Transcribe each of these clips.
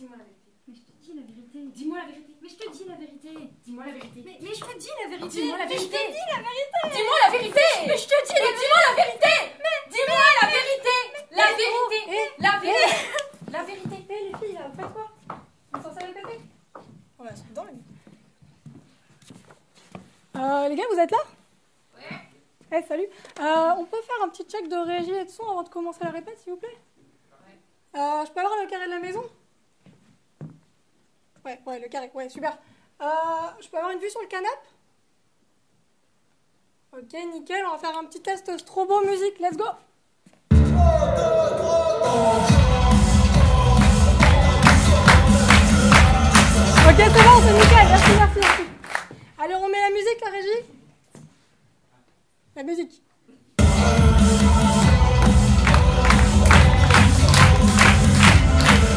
Dis-moi la vérité. Mais je te dis la vérité. Dis-moi la vérité. Mais je te dis la vérité. Dis-moi la vérité. Mais je te dis la vérité. Dis-moi la vérité. Mais je te dis la vérité. Dis-moi la vérité. Mais je te dis la vérité. Dis-moi la vérité. Dis-moi la vérité. La vérité. La vérité. La vérité. Hé les filles, là, vous faites quoi? Vous êtes censées répéter? On va dans le Les gars, vous êtes là? Ouais. Eh, salut. On peut faire un petit check de régie et de son avant de commencer la répète, s'il vous plaît? Je peux avoir le carré de la maison? Ouais, le carré, ouais, super. Je peux avoir une vue sur le canapé? Ok, nickel, on va faire un petit test strobo musique, let's go! Ok, c'est bon, c'est nickel, merci. Allez, on met la musique, la régie? La musique.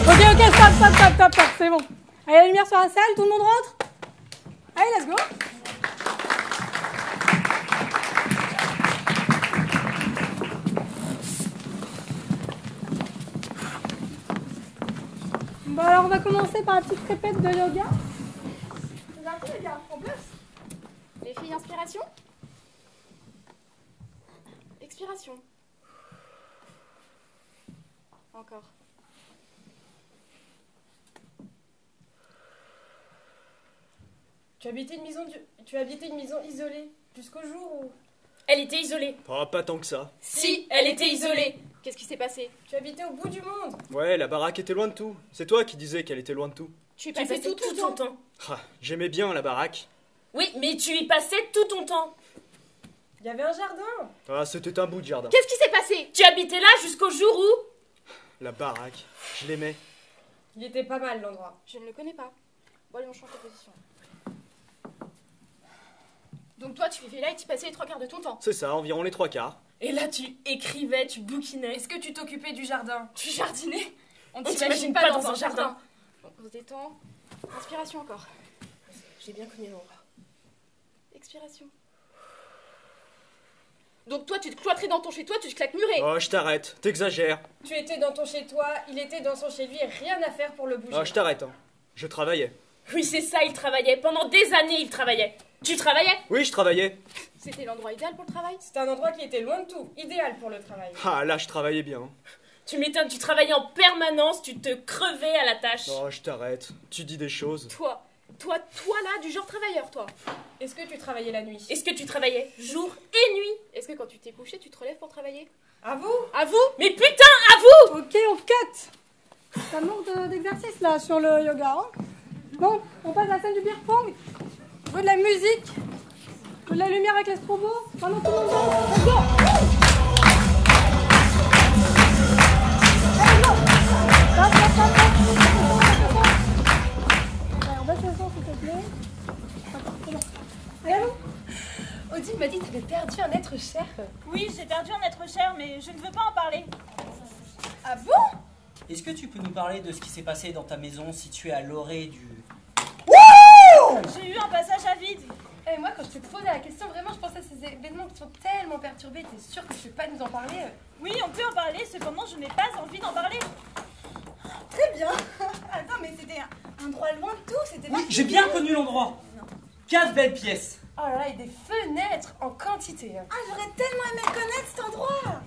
Ok, stop, c'est bon. Allez, la lumière sur la salle, tout le monde rentre? Allez, let's go! Bon, alors on va commencer par la petite répète de yoga. C'est parti, les gars, en place. Les filles, inspiration. Expiration. Encore. Tu habitais une maison isolée jusqu'au jour où... Elle était isolée. Oh, pas tant que ça. Si, elle était isolée. Qu'est-ce qui s'est passé? Tu habitais au bout du monde. Ouais, la baraque était loin de tout. C'est toi qui disais qu'elle était loin de tout. Tu y passais tout ton temps. Ah, j'aimais bien la baraque. Oui, mais tu y passais tout ton temps. Il y avait un jardin. Ah, c'était un bout de jardin. Qu'est-ce qui s'est passé? Tu habitais là jusqu'au jour où... La baraque, je l'aimais. Il était pas mal l'endroit. Je ne le connais pas. Bon, allez, on change de position. Donc toi, tu vivais là et tu passais les 3 quarts de ton temps. C'est ça, environ les 3 quarts. Et là, tu écrivais, tu bouquinais. Est-ce que tu t'occupais du jardin? Tu jardinais. On t'imagine t'imagine pas pas dans dans un un jardin. jardin. Bon, on se détend. Inspiration encore. J'ai bien connu l'endroit. Expiration. Donc toi, tu te cloîtrais dans ton chez-toi, tu te claques muré. Oh, je t'arrête, t'exagères. Tu étais dans ton chez-toi, il était dans son chez lui et rien à faire pour le bouger. Oh, je t'arrête, hein. Je travaillais. Oui, c'est ça, il travaillait. Pendant des années, il travaillait. Tu travaillais? Oui, je travaillais. C'était l'endroit idéal pour le travail. C'était un endroit qui était loin de tout, idéal pour le travail. Ah, là, je travaillais bien. Tu m'étonnes, tu travaillais en permanence, tu te crevais à la tâche. Oh, je t'arrête. Tu dis des choses. Toi là, du genre travailleur, toi. Est-ce que tu travaillais la nuit? Est-ce que tu travaillais jour et nuit? Est-ce que quand tu t'es couché, tu te relèves pour travailler? À vous? À vous? Mais putain, à vous! Ok, on cut. Ça manque d'exercice là sur le yoga. Hein. Bon, on passe à la scène du beer pong. On veut de la musique. On veut de la lumière avec les strobos. Pendant tout le monde danse. Let's go! Allez, go! Stop. Allez, on baisse le son s'il te plaît. C'est bon. Allez, à vous. Odile m'a dit que tu avais perdu un être cher. Oui, j'ai perdu un être cher, mais je ne veux pas en parler. Ah bon? Est-ce que tu peux nous parler de ce qui s'est passé dans ta maison située à l'orée du... J'ai eu un passage à vide. Et moi, quand je t'ai posé la question, vraiment, je pensais à ces événements qui sont tellement perturbés. T'es sûre que tu peux pas nous en parler? Oui, on peut en parler, cependant, je n'ai pas envie d'en parler. Très bien. Attends, mais c'était un endroit loin de tout, c'était pas... Oui, j'ai bien connu l'endroit. 4 belles pièces. Oh là là, et des fenêtres en quantité. Ah, j'aurais tellement aimé connaître cet endroit.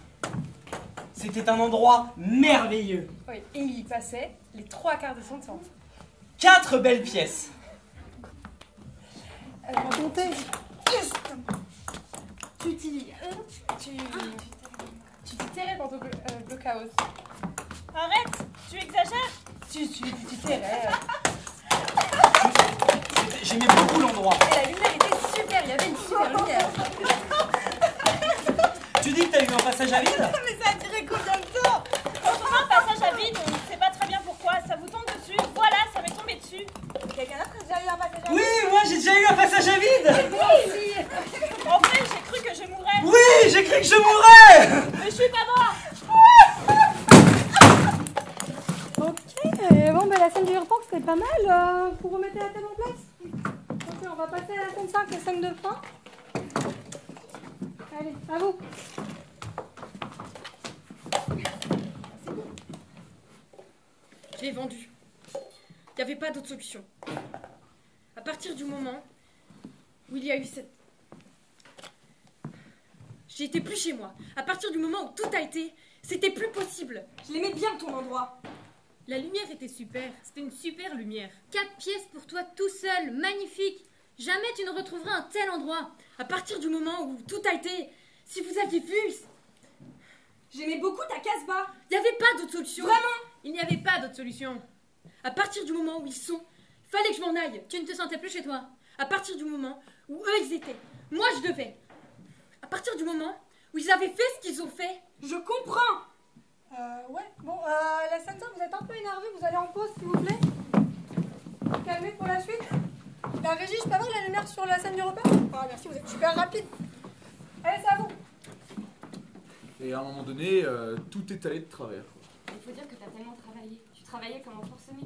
C'était un endroit merveilleux. Oui, et il y passait les 3 quarts de son temps. 4 belles pièces. Racontez. Tu t'y terrais dans ton blockhouse. Arrête, tu exagères. Tu terrais. J'aimais beaucoup l'endroit. Et la lumière était super, il y avait une super lumière. Tu dis que t'as eu un passage à vide? Mais ça a duré combien de temps? Quand on a un passage à vide, on ne sait pas très bien pourquoi, ça vous tombe dessus. Voilà, ça m'est tombé dessus. Quelqu'un d'autre a déjà eu un passage à Oui, moi j'ai déjà eu un passage à vide. Moi aussi. En fait, j'ai cru que je mourrais. Oui, j'ai cru que je mourrais. Mais je suis pas mort. Ok, bon, ben la scène du beer pong c'était pas mal. Vous remettez la table en place? Ok, on va passer à la scène 5, la scène de fin. Allez, à vous. Je l'ai vendu. n'y avait pas d'autre solution. À partir du moment où il y a eu cette... J'y étais plus chez moi. À partir du moment où tout a été, c'était plus possible. Je l'aimais bien ton endroit. La lumière était super. C'était une super lumière. 4 pièces pour toi tout seul, magnifique. Jamais tu ne retrouveras un tel endroit. À partir du moment où tout a été, si vous aviez vu, J'aimais beaucoup ta Casbah. il n'y avait pas d'autre solution. Vraiment? Il n'y avait pas d'autre solution. À partir du moment où ils sont, il fallait que je m'en aille. Tu ne te sentais plus chez toi. À partir du moment où eux ils étaient, moi je devais. À partir du moment où ils avaient fait ce qu'ils ont fait, Je comprends. Ouais. Bon, la Santa, vous êtes un peu énervé. Vous allez en pause, s'il vous plaît. Calmez pour la suite. La régie, je peux avoir la lumière sur la scène du repas? Ah, merci, vous êtes super rapide. Allez, c'est à vous. Et à un moment donné, tout est allé de travers. Il faut dire que t'as tellement travaillé. Tu travaillais comme un forcené.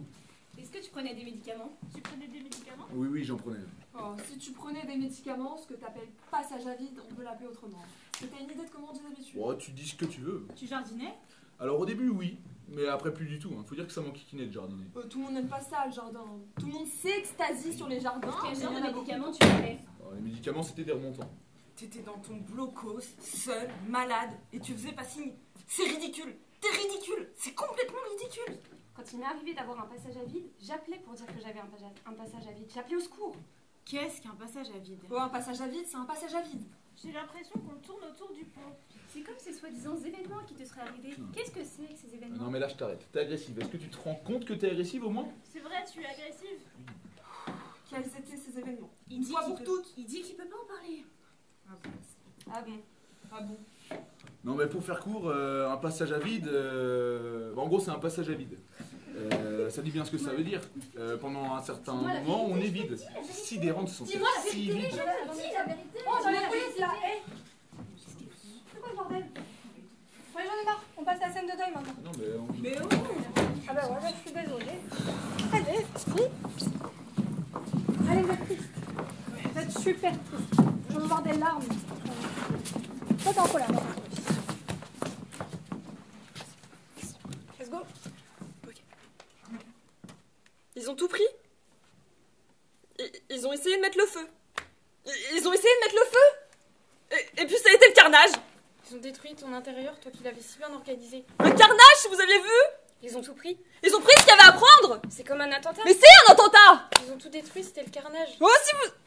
Est-ce que tu prenais des médicaments? Tu prenais des médicaments? Oui, j'en prenais. Oh, si tu prenais des médicaments, ce que t'appelles passage à vide, on peut l'appeler autrement. Est-ce que t'as une idée de comment on dit d'habitude? Oh, tu dis ce que tu veux. Tu jardinais? Alors au début, oui, mais après plus du tout. Faut dire que ça m'enquiquinait de jardiner. Tout le monde n'aime pas ça, le jardin. Tout le monde s'extasie sur les jardins. Quel mais genre il y de en a beaucoup. médicaments tu prenais? Alors, les médicaments, c'était des remontants. T'étais dans ton blocos, seul, malade, et tu faisais pas signe. C'est ridicule. T'es ridicule. C'est complètement ridicule. Quand il m'est arrivé d'avoir un passage à vide, j'appelais pour dire que j'avais un passage à vide. J'appelais au secours. Qu'est-ce qu'un passage à vide? Oh, un passage à vide, c'est un passage à vide. J'ai l'impression qu'on tourne autour du pont. C'est comme ces soi-disant événements qui te seraient arrivés. Qu'est-ce que c'est que ces Ah événements? non, mais là, je t'arrête. T'es agressive. Est-ce que tu te rends compte que t'es agressive au moins? C'est vrai, tu es agressive. Quels étaient ces événements? Il Une dit fois qu'il pour peut- toutes. Il dit qu'il peut pas en parler. Ah bon? Ah bon? Non, mais pour faire court, un passage à vide, en gros, c'est un passage à vide. Ça dit bien ce que ça veut dire. Pendant un certain moment, on est vide. C'est sidérant de se sentir si vide. Oh, dans les coulisses, là. Hé. C'est quoi ce bordel? Ouais, j'en ai marre. On passe à la scène de deuil maintenant. Non, mais Mais oh! Ah bah ouais, je suis désolée. Allez, si. Allez, vous êtes triste. Vous êtes super triste. Je veux voir des larmes. Toi, t'es en colère. Let's go. Ils ont tout pris. Ils ont essayé de mettre le feu. Ils ont essayé de mettre le feu. Et puis ça a été le carnage. ils ont détruit ton intérieur, toi qui l'avais si bien organisé. Le carnage, si vous aviez vu. Ils ont tout pris. Ils ont pris ce qu'il y avait à prendre. C'est comme un attentat. Mais c'est un attentat. Ils ont tout détruit, c'était le carnage. Oh,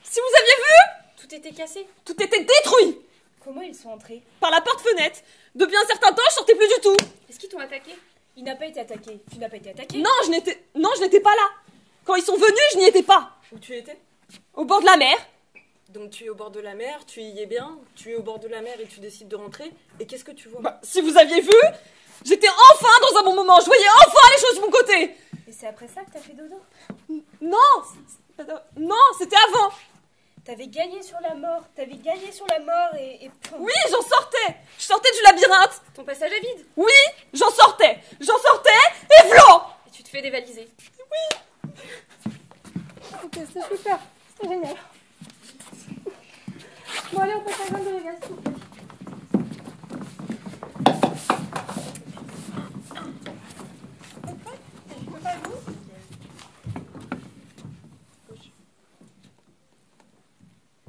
si vous aviez vu. Tout était cassé. Tout était détruit. Comment ils sont entrés? Par la porte-fenêtre. Depuis un certain temps, je sortais plus du tout. Est-ce qu'ils t'ont attaqué? Il n'a pas été attaqué. Tu n'as pas été attaqué? Non, je n'étais pas là. Quand ils sont venus, je n'y étais pas. Où tu étais? Au bord de la mer. Donc tu es au bord de la mer, tu y es bien, tu es au bord de la mer et tu décides de rentrer. Et qu'est-ce que tu vois? Bah, si vous aviez vu, j'étais enfin dans un bon moment. Je voyais enfin les choses de mon côté. Et c'est après ça que t'as fait dodo? Non, c'était avant. T'avais gagné sur la mort. T'avais gagné sur la mort et... Oui, j'en sortais. Je sortais du labyrinthe. Ton passage à vide. Oui, j'en sortais et vlan. Et tu te fais dévaliser. Ok, c'est super. C'est génial. Bon, allez, on passe à la grande délégation.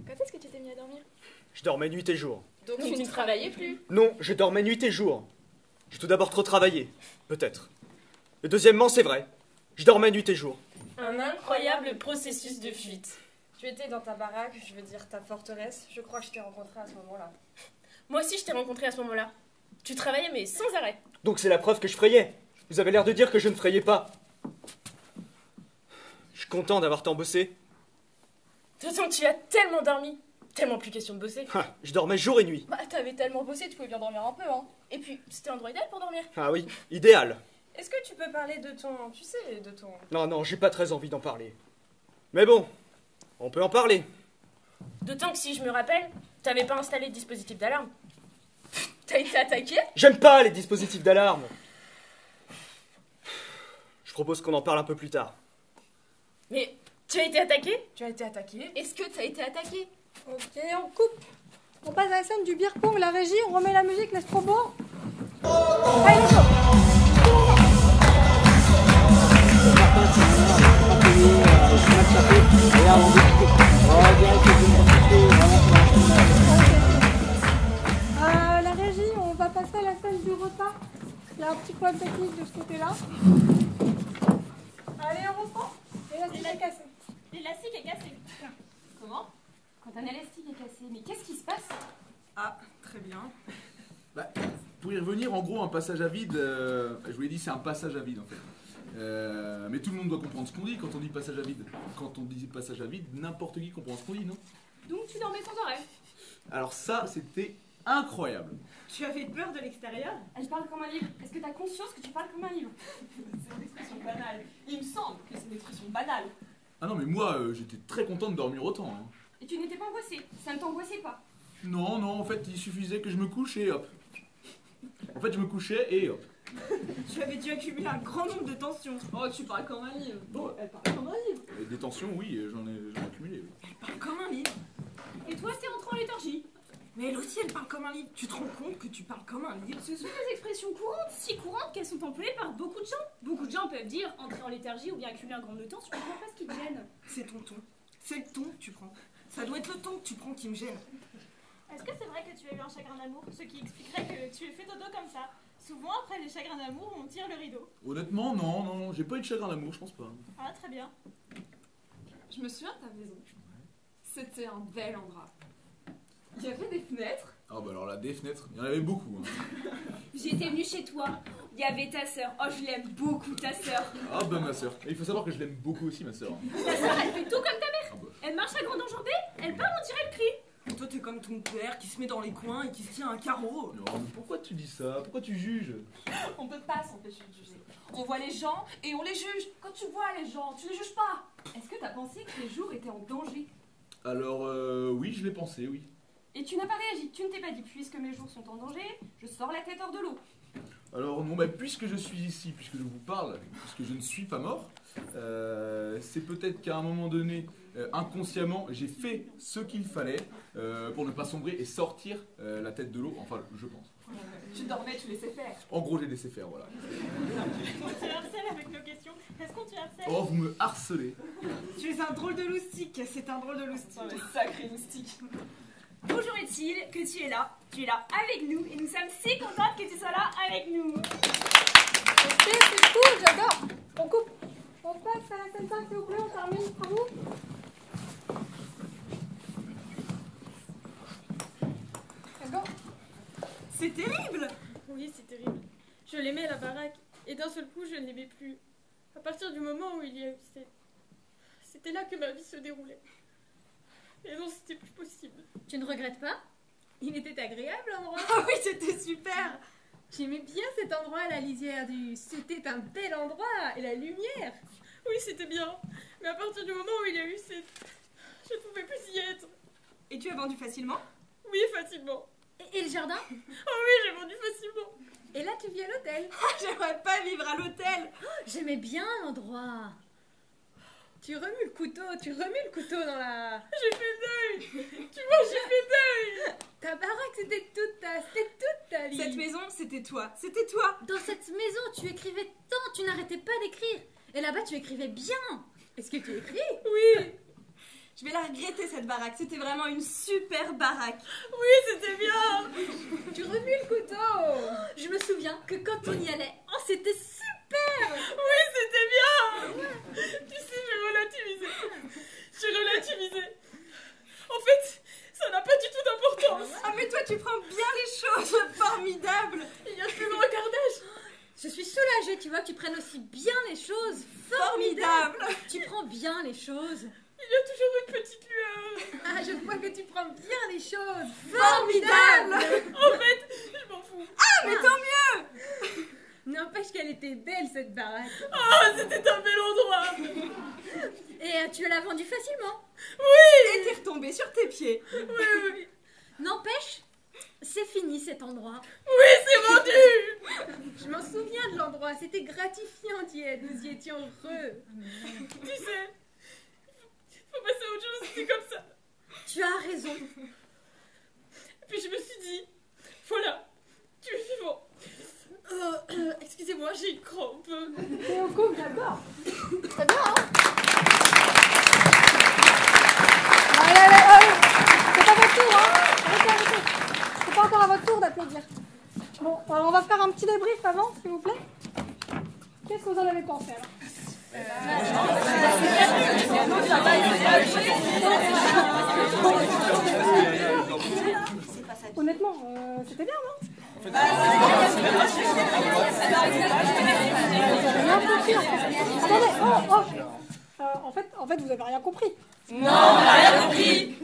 Quand est-ce que tu t'es mis à dormir? Je dormais nuit et jour. Donc tu ne travaillais plus. Non, je dormais nuit et jour. J'ai tout d'abord trop travaillé, peut-être. Et deuxièmement, c'est vrai. Je dormais nuit et jour. Un incroyable processus de fuite. Tu étais dans ta baraque, je veux dire ta forteresse. Je crois que je t'ai rencontré à ce moment-là. Moi aussi, je t'ai rencontré à ce moment-là. Tu travaillais, mais sans arrêt. Donc c'est la preuve que je frayais. Vous avez l'air de dire que je ne frayais pas. Je suis content d'avoir tant bossé. De toute façon, tu as tellement dormi. Tellement plus question de bosser. Je dormais jour et nuit. Bah, t'avais tellement bossé, tu pouvais bien dormir un peu, hein. Et puis, c'était l'endroit idéal pour dormir. Ah oui, idéal. Est-ce que tu peux parler de ton... Tu sais, de ton... Non, j'ai pas très envie d'en parler. Mais bon, on peut en parler. D'autant que si je me rappelle, t'avais pas installé de dispositif d'alarme. T'as été attaqué? J'aime pas les dispositifs d'alarme. Je propose qu'on en parle un peu plus tard. Mais tu as été attaqué? Tu as été attaqué? Est-ce que t'as été attaqué? Ok, on coupe. On passe à la scène du beer pong, la régie, on remet la musique, les strobos. Allez, let's go. problème technique de ce côté-là. Allez, on reprend. L'élastique est cassé. L'élastique est cassé. Comment? Quand un élastique est cassé, mais qu'est-ce qui se passe? Ah, très bien. Bah, pour y revenir, en gros, un passage à vide, je vous l'ai dit, c'est un passage à vide en fait. Mais tout le monde doit comprendre ce qu'on dit quand on dit passage à vide. Quand on dit passage à vide, n'importe qui comprend ce qu'on dit, non? Donc tu dormais sans arrêt. Alors ça, c'était incroyable. Tu avais peur de l'extérieur? Elle parle comme un livre. Est-ce que t'as conscience que tu parles comme un livre? C'est une expression banale. Il me semble que c'est une expression banale. Ah non, mais moi, j'étais très content de dormir autant. Hein. Et tu n'étais pas angoissée. Ça ne t'angoissait pas. Non, en fait, il suffisait que je me couche et hop. En fait, je me couchais et hop. Tu avais dû accumuler un grand nombre de tensions. Oh, tu parles comme un livre. Bon, elle parle comme un livre. Et des tensions, oui, j'en ai accumulé. Oui. Elle parle comme un livre. Et toi, t'es rentré en léthargie. Mais elle aussi, elle parle comme un livre. Tu te rends compte que tu parles comme un livre? Ce sont des expressions courantes, si courantes qu'elles sont employées par beaucoup de gens. Beaucoup de gens peuvent dire entrer en léthargie ou bien accumuler un grand nombre de tensions. Je comprends pas ce qui te gêne. C'est ton ton. C'est le ton que tu prends. Ça doit être le ton que tu prends qui me gêne. Est-ce que c'est vrai que tu as eu un chagrin d'amour? Ce qui expliquerait que tu aies fait dodo comme ça. Souvent, après les chagrins d'amour, on tire le rideau. Honnêtement, non, j'ai pas eu de chagrin d'amour, je pense pas. Ah, très bien. Je me souviens de ta maison. C'était un bel endroit. Il y avait des fenêtres. Ah bah alors là, des fenêtres, il y en avait beaucoup. Hein. J'étais venue chez toi. Il y avait ta sœur. Oh, je l'aime beaucoup, ta sœur. Ah bah ma sœur. Et il faut savoir que je l'aime beaucoup aussi, ma sœur. Ta sœur, elle fait tout comme ta mère. Ah bah. Elle marche à grande enjambée. Elle parle, on dirait le cri. Et toi, t'es comme ton père qui se met dans les coins et qui se tient un carreau. Non, mais pourquoi tu dis ça? Pourquoi tu juges? On peut pas s'empêcher de juger. On voit les gens et on les juge. Quand tu vois les gens, tu les juges pas. Est-ce que t'as pensé que les jours étaient en danger? Alors, oui, je l'ai pensé, oui. Et tu n'as pas réagi. Tu ne t'es pas dit, puisque mes jours sont en danger, je sors la tête hors de l'eau. Alors, non, bah, puisque je suis ici, puisque je vous parle, puisque je ne suis pas mort, c'est peut-être qu'à un moment donné, inconsciemment, j'ai fait ce qu'il fallait pour ne pas sombrer et sortir la tête de l'eau, enfin, je pense. Tu dormais, tu laissais faire. En gros, j'ai laissé faire, voilà. On te harcèle avec nos questions. Est-ce qu'on te harcèle? Oh, vous me harcelez. Tu es un drôle de loustique. C'est un drôle de loustique. Oh, mais sacré moustique. Toujours est-il que tu es là avec nous et nous sommes si contentes que tu sois là avec nous. Ok, c'est cool, j'adore. On coupe. On passe à la scène 5, s'il vous plaît, on termine les travaux. D'accord. C'est terrible. Oui, c'est terrible. Je l'aimais la baraque et d'un seul coup, je ne l'aimais plus. À partir du moment où il y a eu c'était là que ma vie se déroulait. Et non, c'était plus possible. Tu ne regrettes pas? Il était agréable l'endroit. Ah oui, c'était super. J'aimais bien cet endroit à la lisière du... C'était un bel endroit. Et la lumière. Oui, c'était bien. Mais à partir du moment où il y a eu je ne pouvais plus y être. Et tu as vendu facilement? Oui, facilement. Et le jardin? Oh oui, j'ai vendu facilement. Et là, tu vis à l'hôtel. J'aimerais pas vivre à l'hôtel. J'aimais bien l'endroit. Tu remues le couteau dans la... J'ai fait deuil. Tu vois, j'ai fait deuil. Ta baraque, c'était toute ta vie. Cette maison, c'était toi. Dans cette maison, tu écrivais tant, tu n'arrêtais pas d'écrire. Et là-bas, tu écrivais bien. Est-ce que tu écris? Oui. Je vais la regretter, cette baraque. C'était vraiment une super baraque. Oui, c'était bien. Tu remues le couteau. Je me souviens que quand on y allait, oh, c'était super. Oui, c'était bien. Tu sais, j'ai relativisé. En fait, ça n'a pas du tout d'importance. Ah, mais toi, tu prends bien les choses. Formidable. Il y a plus grand cardage. Je suis soulagée, tu vois, que tu prennes aussi bien les choses. Formidable. Tu prends bien les choses. Il y a toujours une petite lueur. Ah, je vois que tu prends bien les choses. Formidable. En fait, je m'en fous. Ah, mais tant mieux. N'empêche qu'elle était belle, cette baraque. Ah, c'était un bel endroit. Et tu l'as vendu facilement. Oui. Et t'es retombée sur tes pieds. Oui. N'empêche, c'est fini cet endroit. Oui, c'est vendu. Je m'en souviens de l'endroit. C'était gratifiant d'y être. Nous y étions heureux. Tu sais, faut passer à autre chose, c'est comme ça. Tu as raison. Et puis je me suis dit, voilà, tu es vivant. Excusez-moi, j'ai une crampe. Et on coupe, d'accord. C'est bien, hein? Allez. C'est pas votre tour, hein? Arrêtez. C'est pas encore à votre tour d'applaudir. Bon, alors on va faire un petit débrief avant, s'il vous plaît. Qu'est-ce que vous en avez pensé alors? Honnêtement, c'était bien, non? Attendez, en fait, vous avez rien compris. Non, on n'a rien compris.